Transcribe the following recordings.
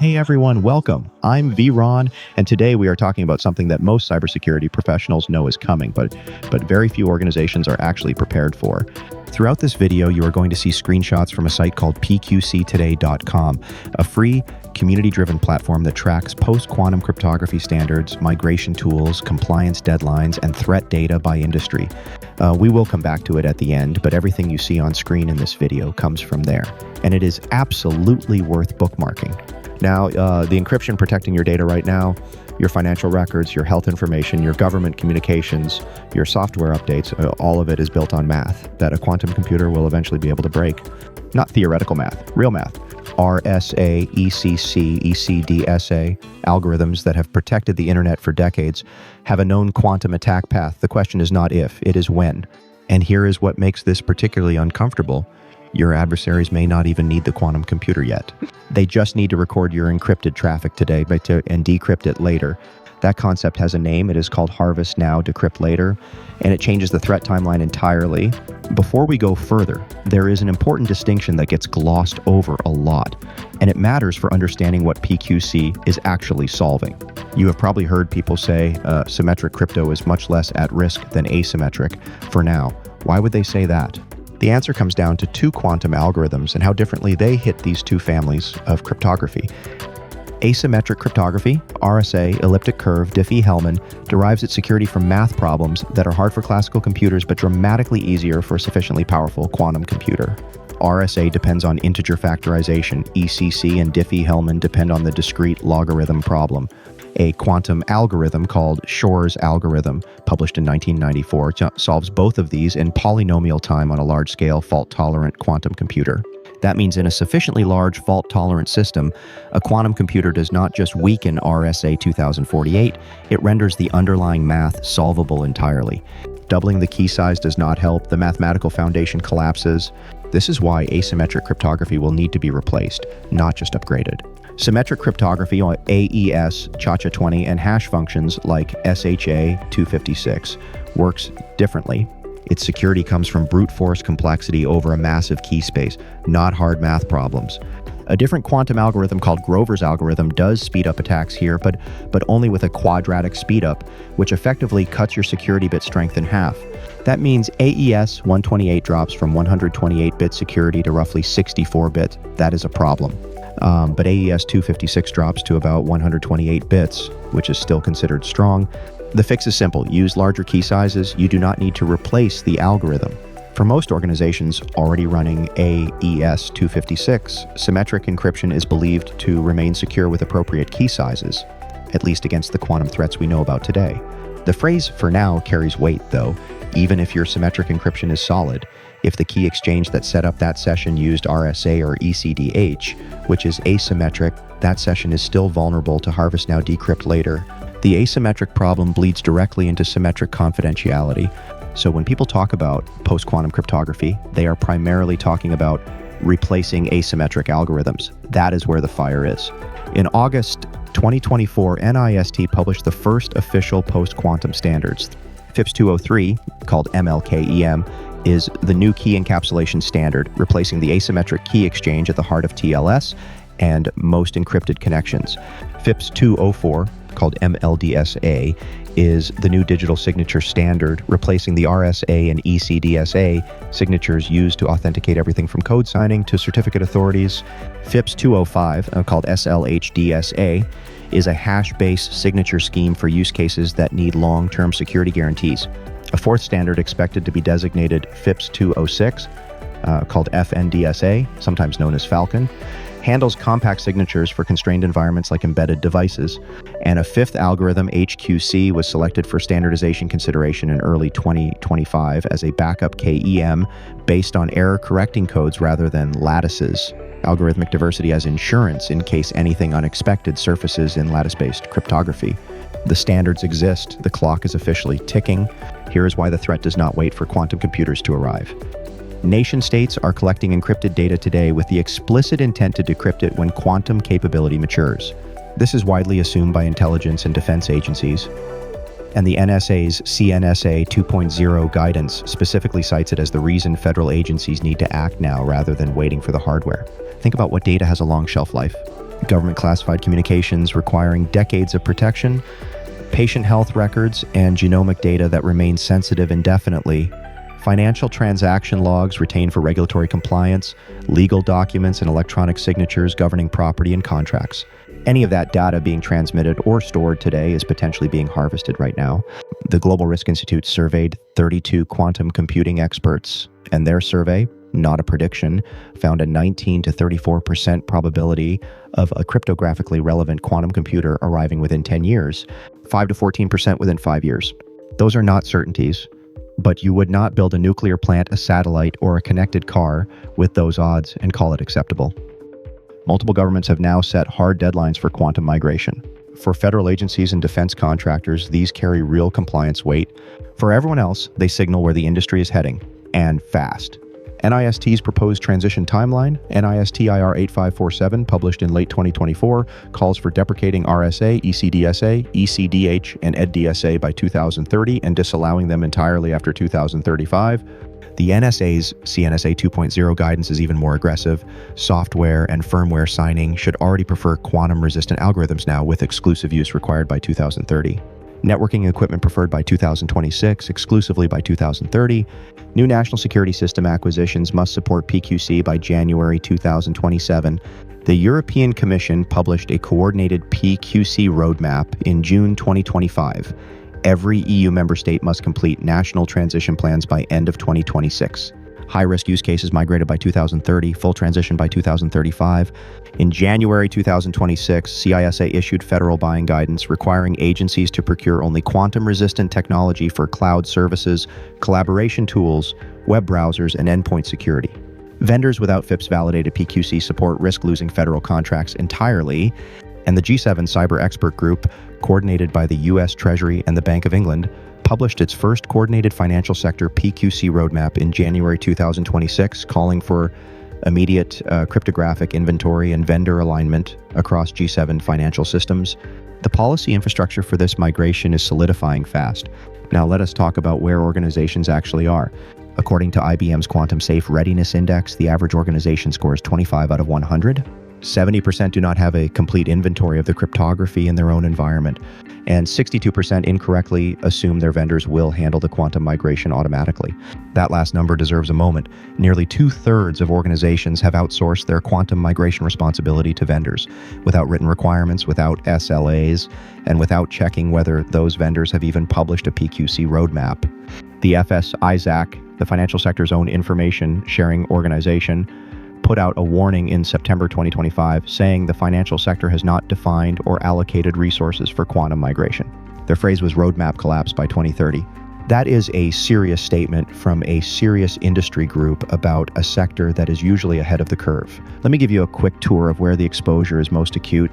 Hey everyone, welcome. I'm vRon, and today we are talking about something that most cybersecurity professionals know is coming, but very few organizations are actually prepared for. Throughout this video, you are going to see screenshots from a site called PQCtoday.com, a free, community-driven platform that tracks post-quantum cryptography standards, migration tools, compliance deadlines, and threat data by industry. We will come back to it at the end, but everything you see on screen in this video comes from there, and it is absolutely worth bookmarking. Now, the encryption protecting your data right now, your financial records, your health information, your government communications, your software updates, all of it is built on math that a quantum computer will eventually be able to break. Not theoretical math, real math. RSA, ECC, ECDSA algorithms that have protected the internet for decades have a known quantum attack path. The question is not if, it is when. And here is what makes this particularly uncomfortable. Your adversaries may not even need the quantum computer yet. They just need to record your encrypted traffic today and decrypt it later. That concept has a name. It is called Harvest Now, Decrypt Later, and it changes the threat timeline entirely. Before we go further, there is an important distinction that gets glossed over a lot, and it matters for understanding what PQC is actually solving. You have probably heard people say symmetric crypto is much less at risk than asymmetric for now. Why would they say that? The answer comes down to two quantum algorithms and how differently they hit these two families of cryptography. Asymmetric cryptography, RSA, elliptic curve, Diffie-Hellman, derives its security from math problems that are hard for classical computers but dramatically easier for a sufficiently powerful quantum computer. RSA depends on integer factorization. ECC and Diffie-Hellman depend on the discrete logarithm problem. A quantum algorithm called Shor's algorithm, published in 1994, solves both of these in polynomial time on a large-scale, fault-tolerant quantum computer. That means in a sufficiently large fault-tolerant system, a quantum computer does not just weaken RSA 2048, it renders the underlying math solvable entirely. Doubling the key size does not help, the mathematical foundation collapses. This is why asymmetric cryptography will need to be replaced, not just upgraded. Symmetric cryptography, AES, ChaCha20, and hash functions like SHA-256 works differently. Its security comes from brute force complexity over a massive key space, not hard math problems. A different quantum algorithm called Grover's algorithm does speed up attacks here, but only with a quadratic speedup, which effectively cuts your security bit strength in half. That means AES 128 drops from 128-bit security to roughly 64-bit. That is a problem. But AES 256 drops to about 128 bits, which is still considered strong. The fix is simple. Use larger key sizes. You do not need to replace the algorithm. For most organizations already running AES 256, symmetric encryption is believed to remain secure with appropriate key sizes, at least against the quantum threats we know about today. The phrase "for now" carries weight, though, even if your symmetric encryption is solid. If the key exchange that set up that session used RSA or ECDH, which is asymmetric, that session is still vulnerable to Harvest Now, Decrypt Later. The asymmetric problem bleeds directly into symmetric confidentiality. So when people talk about post-quantum cryptography, they are primarily talking about replacing asymmetric algorithms. That is where the fire is. In August 2024, NIST published the first official post-quantum standards. FIPS 203, called ML-KEM, is the new key encapsulation standard, replacing the asymmetric key exchange at the heart of TLS and most encrypted connections. FIPS 204, called ML-DSA, is the new digital signature standard, replacing the RSA and ECDSA signatures used to authenticate everything from code signing to certificate authorities. FIPS 205, called SLH-DSA, is a hash-based signature scheme for use cases that need long-term security guarantees. A fourth standard expected to be designated FIPS 206, called FNDSA, sometimes known as Falcon, handles compact signatures for constrained environments like embedded devices. And a fifth algorithm, HQC, was selected for standardization consideration in early 2025 as a backup KEM based on error-correcting codes rather than lattices. Algorithmic diversity as insurance in case anything unexpected surfaces in lattice-based cryptography. The standards exist. The clock is officially ticking. Here is why the threat does not wait for quantum computers to arrive. Nation-states are collecting encrypted data today with the explicit intent to decrypt it when quantum capability matures. This is widely assumed by intelligence and defense agencies, and the NSA's CNSA 2.0 guidance specifically cites it as the reason federal agencies need to act now rather than waiting for the hardware. Think about what data has a long shelf life. government classified communications requiring decades of protection, patient health records, and genomic data that remain sensitive indefinitely, financial transaction logs retained for regulatory compliance, legal documents and electronic signatures governing property and contracts. Any of that data being transmitted or stored today is potentially being harvested right now. The Global Risk Institute surveyed 32 quantum computing experts, and their survey, not a prediction, found a 19 to 34% probability of a cryptographically relevant quantum computer arriving within 10 years, 5 to 14% within 5 years. Those are not certainties, but you would not build a nuclear plant, a satellite, or a connected car with those odds and call it acceptable. Multiple governments have now set hard deadlines for quantum migration. For federal agencies and defense contractors, these carry real compliance weight. For everyone else, they signal where the industry is heading, and fast. NIST's proposed transition timeline, NIST IR 8547, published in late 2024, calls for deprecating RSA, ECDSA, ECDH, and EDSA by 2030 and disallowing them entirely after 2035. The NSA's CNSA 2.0 guidance is even more aggressive. Software and firmware signing should already prefer quantum-resistant algorithms now, with exclusive use required by 2030. Networking equipment preferred by 2026, exclusively by 2030. New national security system acquisitions must support PQC by January 2027. The European Commission published a coordinated PQC roadmap in June 2025. Every EU member state must complete national transition plans by end of 2026. High-risk use cases migrated by 2030, full transition by 2035. In January 2026, CISA issued federal buying guidance requiring agencies to procure only quantum-resistant technology for cloud services, collaboration tools, web browsers, and endpoint security. Vendors without FIPS-validated PQC support risk losing federal contracts entirely, and the G7 Cyber Expert Group, coordinated by the U.S. Treasury and the Bank of England, published its first coordinated financial sector PQC roadmap in January 2026, calling for immediate cryptographic inventory and vendor alignment across G7 financial systems. The policy infrastructure for this migration is solidifying fast. Now let us talk about where organizations actually are. According to IBM's Quantum Safe Readiness Index, the average organization scores 25 out of 100. 70% do not have a complete inventory of the cryptography in their own environment, and 62% incorrectly assume their vendors will handle the quantum migration automatically. That last number deserves a moment. Nearly 2/3 of organizations have outsourced their quantum migration responsibility to vendors, without written requirements, without SLAs, and without checking whether those vendors have even published a PQC roadmap. The FS-ISAC, the financial sector's own information sharing organization, put out a warning in September 2025 saying the financial sector has not defined or allocated resources for quantum migration. Their phrase was roadmap collapse by 2030. That is a serious statement from a serious industry group about a sector that is usually ahead of the curve. Let me give you a quick tour of where the exposure is most acute.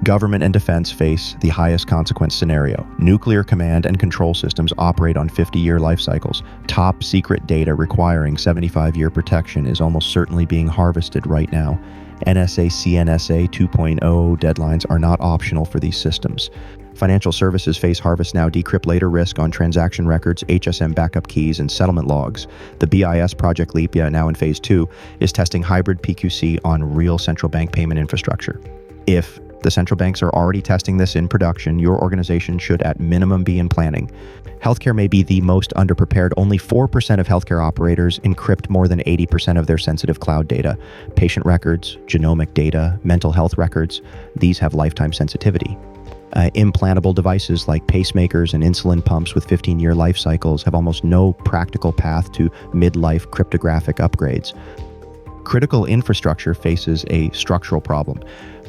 Government and defense face the highest consequence scenario. Nuclear command and control systems operate on 50-year life cycles. Top secret data requiring 75-year protection is almost certainly being harvested right now. NSA CNSA 2.0 deadlines are not optional for these systems. Financial services face harvest now, decrypt later risk on transaction records, HSM backup keys, and settlement logs. The BIS Project Lepia, now in phase 2, is testing hybrid PQC on real central bank payment infrastructure. If the central banks are already testing this in production, your organization should at minimum be in planning. Healthcare may be the most underprepared. Only 4% of healthcare operators encrypt more than 80% of their sensitive cloud data. Patient records, genomic data, mental health records, these have lifetime sensitivity. Implantable devices like pacemakers and insulin pumps with 15-year life cycles have almost no practical path to midlife cryptographic upgrades. Critical infrastructure faces a structural problem.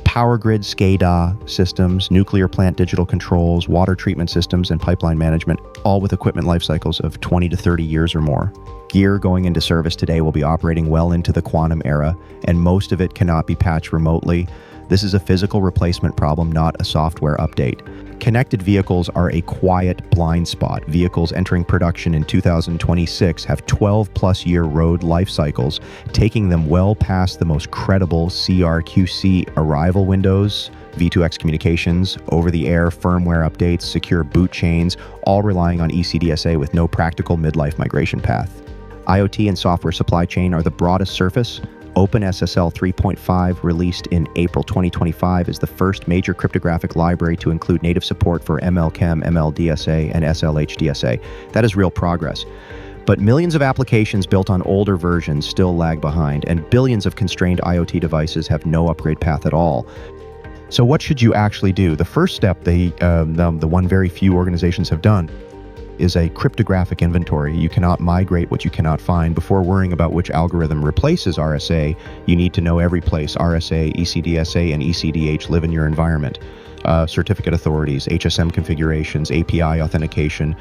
Power grid SCADA systems, nuclear plant digital controls, water treatment systems, and pipeline management, all with equipment life cycles of 20 to 30 years or more. Gear going into service today will be operating well into the quantum era, and most of it cannot be patched remotely. This is a physical replacement problem, not a software update. Connected vehicles are a quiet blind spot. Vehicles entering production in 2026 have 12+ year road life cycles, taking them well past the most credible CRQC arrival windows, V2X communications, over-the-air firmware updates, secure boot chains, all relying on ECDSA with no practical midlife migration path. IoT and software supply chain are the broadest surface. OpenSSL 3.5, released in April 2025, is the first major cryptographic library to include native support for ML-KEM, ML-DSA, and SLH-DSA. That is real progress. But millions of applications built on older versions still lag behind, and billions of constrained IoT devices have no upgrade path at all. So what should you actually do? The first step, the one very few organizations have done, is a cryptographic inventory. You cannot migrate what you cannot find. Before worrying about which algorithm replaces RSA, you need to know every place RSA, ECDSA, and ECDH live in your environment. Certificate authorities, HSM configurations, API authentication,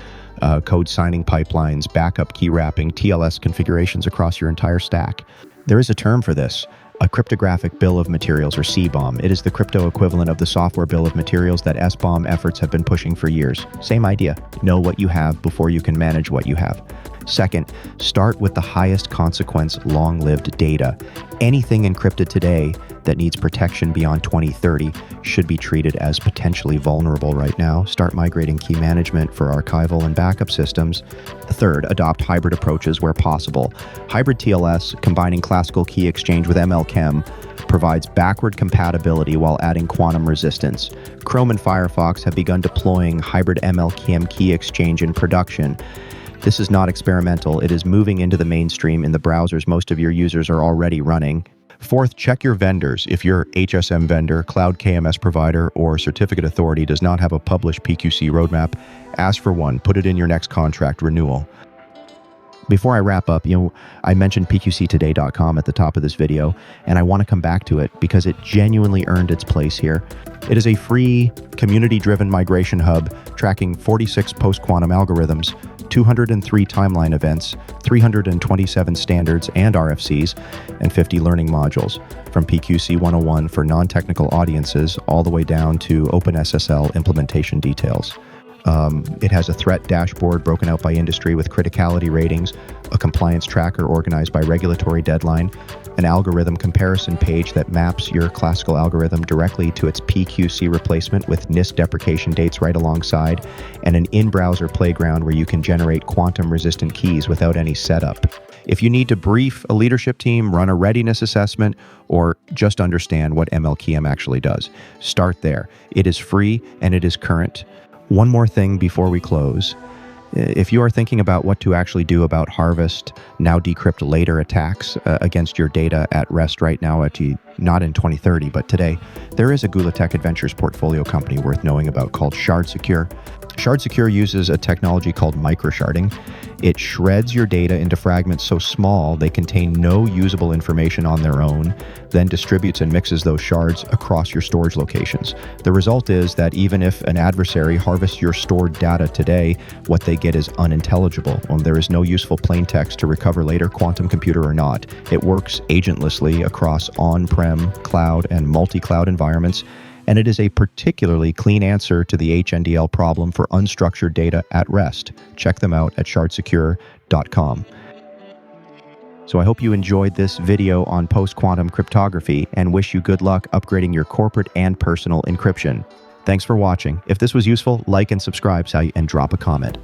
code signing pipelines, backup key wrapping, TLS configurations across your entire stack. There is a term for this, a cryptographic bill of materials, or CBOM. It is the crypto equivalent of the software bill of materials that SBOM efforts have been pushing for years. Same idea. Know what you have before you can manage what you have. Second, start with the highest consequence long-lived data. Anything encrypted today that needs protection beyond 2030 should be treated as potentially vulnerable right now. Start migrating key management for archival and backup systems. Third, adopt hybrid approaches where possible. Hybrid TLS, combining classical key exchange with ML-KEM, provides backward compatibility while adding quantum resistance. Chrome and Firefox have begun deploying hybrid ML-KEM key exchange in production. This is not experimental. It is moving into the mainstream in the browsers most of your users are already running. Fourth, check your vendors. If your HSM vendor, cloud KMS provider, or certificate authority does not have a published PQC roadmap, ask for one. Put it in your next contract renewal. Before I wrap up, I mentioned PQCtoday.com at the top of this video, and I want to come back to it because it genuinely earned its place here. It is a free, community-driven migration hub tracking 46 post-quantum algorithms, 203 timeline events, 327 standards and RFCs, and 50 learning modules, from PQC 101 for non-technical audiences all the way down to OpenSSL implementation details. It has a threat dashboard broken out by industry with criticality ratings, a compliance tracker organized by regulatory deadline, an algorithm comparison page that maps your classical algorithm directly to its PQC replacement with NIST deprecation dates right alongside, and an in-browser playground where you can generate quantum-resistant keys without any setup. If you need to brief a leadership team, run a readiness assessment, or just understand what ML-KEM actually does, start there. It is free and it is current. One more thing before we close. If you are thinking about what to actually do about harvest, now decrypt later attacks against your data at rest right now, not in 2030, but today, there is a Gula Tech Adventures portfolio company worth knowing about called ShardSecure. ShardSecure uses a technology called microsharding. It shreds your data into fragments so small they contain no usable information on their own, then distributes and mixes those shards across your storage locations. The result is that even if an adversary harvests your stored data today, what they get is unintelligible. There is no useful plain text to recover later, quantum computer or not. It works agentlessly across on-prem, cloud, and multi-cloud environments, and it is a particularly clean answer to the HNDL problem for unstructured data at rest. Check them out at ShardSecure.com. So I hope you enjoyed this video on post-quantum cryptography and wish you good luck upgrading your corporate and personal encryption. Thanks for watching. If this was useful, like and subscribe and drop a comment.